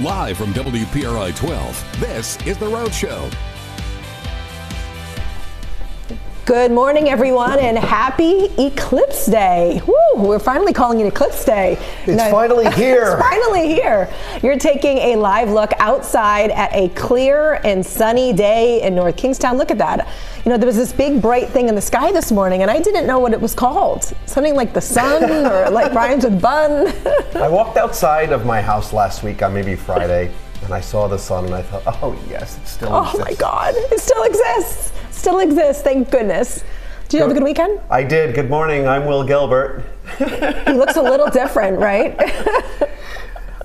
Live from WPRI 12, this is The Rhode Show. Good morning, everyone, and happy Eclipse Day. Woo, we're finally calling it Eclipse Day. It's finally here. It's finally here. You're taking a live look outside at a clear and sunny day in North Kingstown. Look at that. You know, there was this big bright thing in the sky this morning, and I didn't know what it was called. Something like the sun or like rhymes with bun. I walked outside of my house last week on maybe Friday, and I saw the sun, and I thought, oh, yes, it still exists. Oh, my God. It still exists. Still exists, thank goodness. Did you have a good weekend? I did. Good morning. I'm Will Gilbert. He looks a little different, right?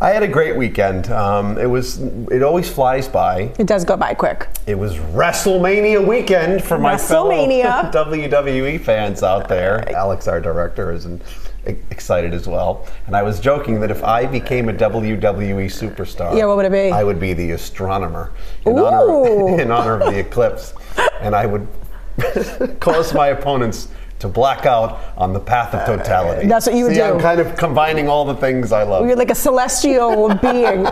I had a great weekend. It always flies by. It does go by quick. It was WrestleMania weekend for my fellow WWE fans out there. Alex, our director, is excited as well. And I was joking that if I became a WWE superstar, yeah, what would it be? I would be the astronomer in honor of the eclipse. And I would cause my opponents to black out on the path of totality. That's what you would do. I'm kind of combining all the things I love. You're like a celestial being.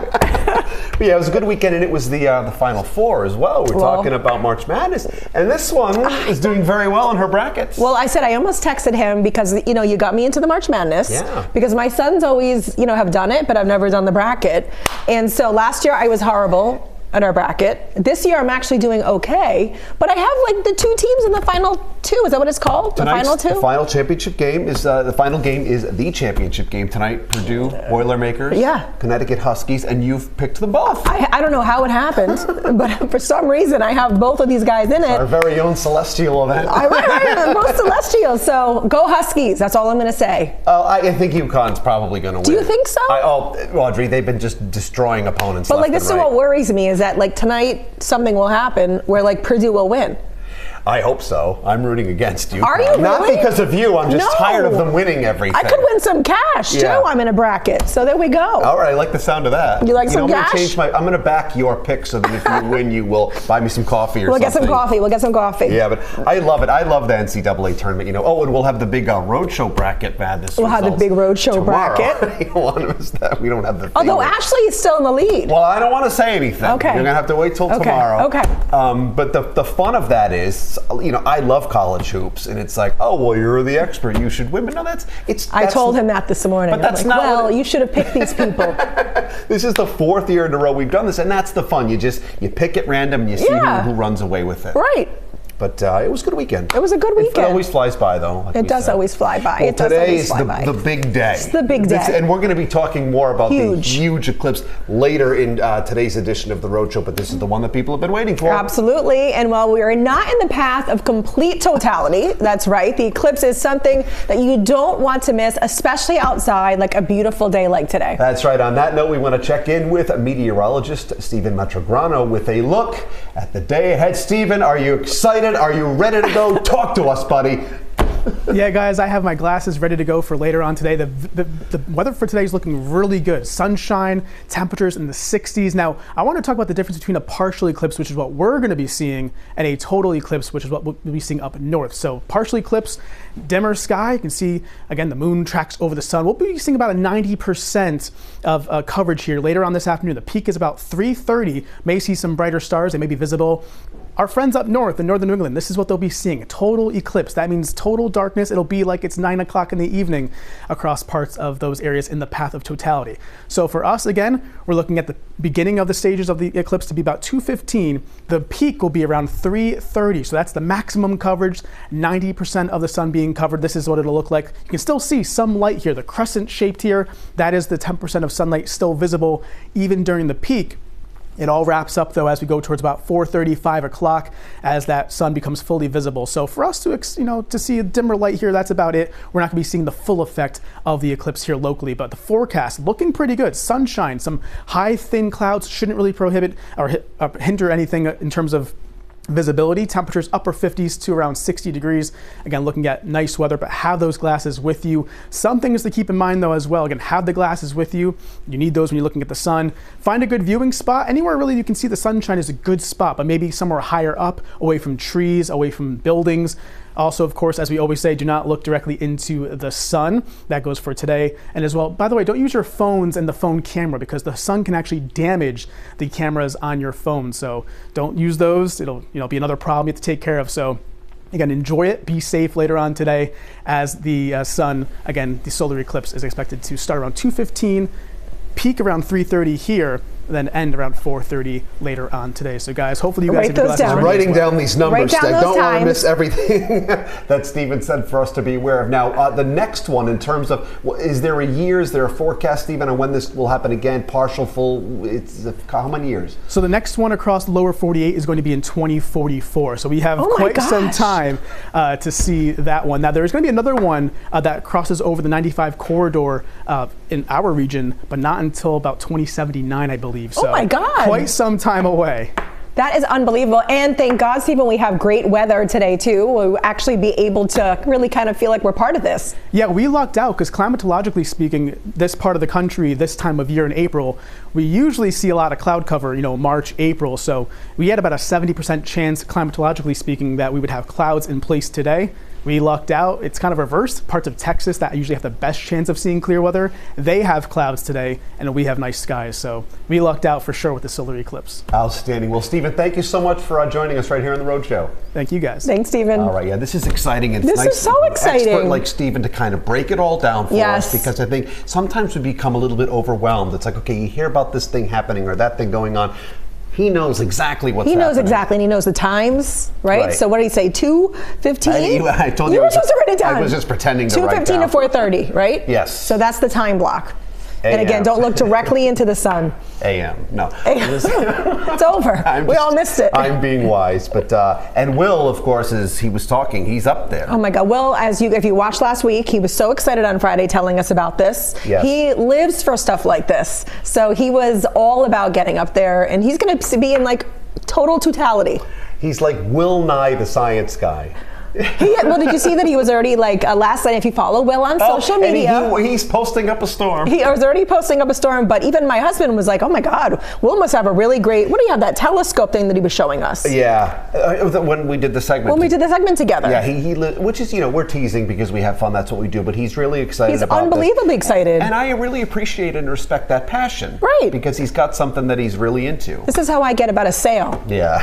Yeah, it was a good weekend, and it was the Final Four as well. We're talking about March Madness, and this one is doing very well in her brackets. Well, I said I almost texted him because, you know, you got me into the March Madness. Yeah. Because my sons always, you know, have done it, but I've never done the bracket. And so last year I was horrible at our bracket. This year I'm actually doing okay, but I have like the two teams in the final two. Is that what it's called? The final two? The final championship game is the final game is the championship game tonight. Purdue Boilermakers, Connecticut Huskies, and you've picked them both. I don't know how it happened, but for some reason I have both of these guys in it. Our very own celestial event. Right, both celestial. So go Huskies. That's all I'm going to say. I think UConn's probably going to win. Do you think so? Audrey, they've been just destroying opponents. But like this is what worries me is that like tonight something will happen where like Purdue will win. I hope so. I'm rooting against you. Are you really? Not because of you. I'm just tired of them winning everything. I could win some cash too. I'm in a bracket, so there we go. All right, I like the sound of that. You like some cash? I'm going to back your pick so that if you win, you will buy me some coffee or something. We'll get some coffee. Yeah, but I love it. I love the NCAA tournament. You know, and we'll have the big Roadshow bracket madness. We'll have the big Roadshow bracket. You don't want to miss that. We don't have the. Although Ashley is still in the lead. Well, I don't want to say anything. Okay. You're going to have to wait till tomorrow. Okay. But the fun of that is, you know, I love college hoops, and it's like, oh, well, you're the expert, you should win. But no, I told him that this morning. But that's like, not. Well, you should have picked these people. This is the fourth year in a row we've done this, and that's the fun. You pick at random, and you see who runs away with it. Right. But it was a good weekend. It was a good weekend. It always flies by, though. Like it does always fly by. Well, today is the big day. It's the big day. And we're going to be talking more about the huge eclipse later in today's edition of The Rhode Show, but this is the one that people have been waiting for. Absolutely. And while we are not in the path of complete totality, that's right, the eclipse is something that you don't want to miss, especially outside, like a beautiful day like today. That's right. On that note, we want to check in with meteorologist Stephen Metrograno with a look at the day ahead. Stephen, are you excited? Are you ready to go? Talk to us, buddy. Yeah, guys, I have my glasses ready to go for later on today. The weather for today is looking really good. Sunshine, temperatures in the 60s. Now, I want to talk about the difference between a partial eclipse, which is what we're going to be seeing, and a total eclipse, which is what we'll be seeing up north. So partial eclipse, dimmer sky. You can see, again, the moon tracks over the sun. We'll be seeing about a 90% of coverage here later on this afternoon. The peak is about 3:30. May see some brighter stars. They may be visible. Our friends up north in northern New England, this is what they'll be seeing, a total eclipse. That means total darkness. It'll be like it's 9 o'clock in the evening across parts of those areas in the path of totality. So for us, again, we're looking at the beginning of the stages of the eclipse to be about 2:15. The peak will be around 3:30. So that's the maximum coverage, 90% of the sun being covered. This is what it'll look like. You can still see some light here. The crescent shaped here, that is the 10% of sunlight still visible even during the peak. It all wraps up, though, as we go towards about 4:30, 5 o'clock, as that sun becomes fully visible. So for us to, to see a dimmer light here, that's about it. We're not going to be seeing the full effect of the eclipse here locally, but the forecast looking pretty good. Sunshine, some high, thin clouds shouldn't really prohibit or hinder anything in terms of visibility. Temperatures upper 50s to around 60 degrees. Again, looking at nice weather, but have those glasses with you. Some things to keep in mind, though, as well. Again, have the glasses with you. You need those when you're looking at the sun. Find a good viewing spot. Anywhere really you can see the sunshine is a good spot, but maybe somewhere higher up, away from trees, away from buildings. Also, of course, as we always say, do not look directly into the sun. That goes for today. And as well, by the way, don't use your phones and the phone camera because the sun can actually damage the cameras on your phone. So don't use those. It'll be another problem you have to take care of. So again, enjoy it. Be safe later on today as the sun, again, the solar eclipse is expected to start around 2:15, peak around 3:30 here, then end around 4:30 later on today. So guys, hopefully you guys have your glasses ready. I'm writing down these numbers. I don't want to miss everything that Stephen said for us to be aware of. Now, the next one in terms of, is there a year, is there a forecast, Stephen, on when this will happen again? Partial, full, it's how many years? So the next one across the lower 48 is going to be in 2044. So we have quite some time to see that one. Now there's going to be another one that crosses over the 95 corridor in our region, but not until about 2079, I believe. So oh my God. Quite some time away. That is unbelievable. And thank God, Stephen, we have great weather today, too. We'll actually be able to really kind of feel like we're part of this. Yeah, we lucked out because climatologically speaking, this part of the country, this time of year in April, we usually see a lot of cloud cover, March, April. So we had about a 70% chance, climatologically speaking, that we would have clouds in place today. We lucked out. It's kind of reversed. Parts of Texas that usually have the best chance of seeing clear weather, they have clouds today, and we have nice skies. So we lucked out for sure with the solar eclipse. Outstanding. Well, Stephen, thank you so much for joining us right here on the Roadshow. Thank you, guys. Thanks, Stephen. All right, yeah, this is exciting. It's this nice is so exciting. An expert like Stephen to kind of break it all down for us, because I think sometimes we become a little bit overwhelmed. It's like, okay, you hear about this thing happening or that thing going on. He knows exactly what's happening. He knows exactly, and he knows the times, right? So what did he say, 2:15? I told you. You were supposed to write it down. I was just pretending to write down. 2:15 to 4:30, right? Yes. So that's the time block. AM. And again, don't look directly into the sun. AM. No. It's over. We all missed it. I'm being wise, but and Will, of course, as he was talking, he's up there. Oh my God, Will! If you watched last week, he was so excited on Friday telling us about this. Yes. He lives for stuff like this, so he was all about getting up there, and he's going to be in like total totality. He's like Will Nye, the science guy. Well, did you see that he was already last night? If you follow Will on social media, he's posting up a storm. He was already posting up a storm. But even my husband was like, "Oh my God, Will must have a really great." What do you have, that telescope thing that he was showing us? Yeah, when we did the segment. When we did the segment together. Yeah, which is we're teasing because we have fun. That's what we do. But he's really excited. He's unbelievably excited, and I really appreciate and respect that passion. Right, because he's got something that he's really into. This is how I get about a sale. Yeah.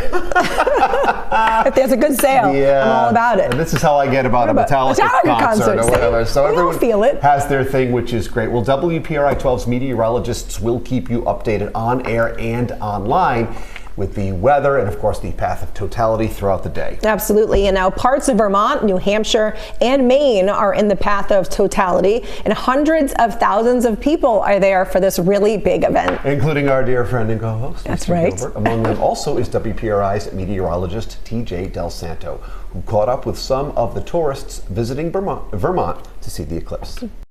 If there's a good sale, I'm all about it. And this is how I get about a Metallica concert or whatever. So everyone has their thing, which is great. Well, WPRI 12's meteorologists will keep you updated on air and online with the weather and, of course, the path of totality throughout the day. Absolutely. And now parts of Vermont, New Hampshire, and Maine are in the path of totality, and hundreds of thousands of people are there for this really big event. Including our dear friend and co-host, That's Mr. right. Gilbert. Among them also is WPRI's meteorologist, TJ Del Santo, who caught up with some of the tourists visiting Vermont to see the eclipse.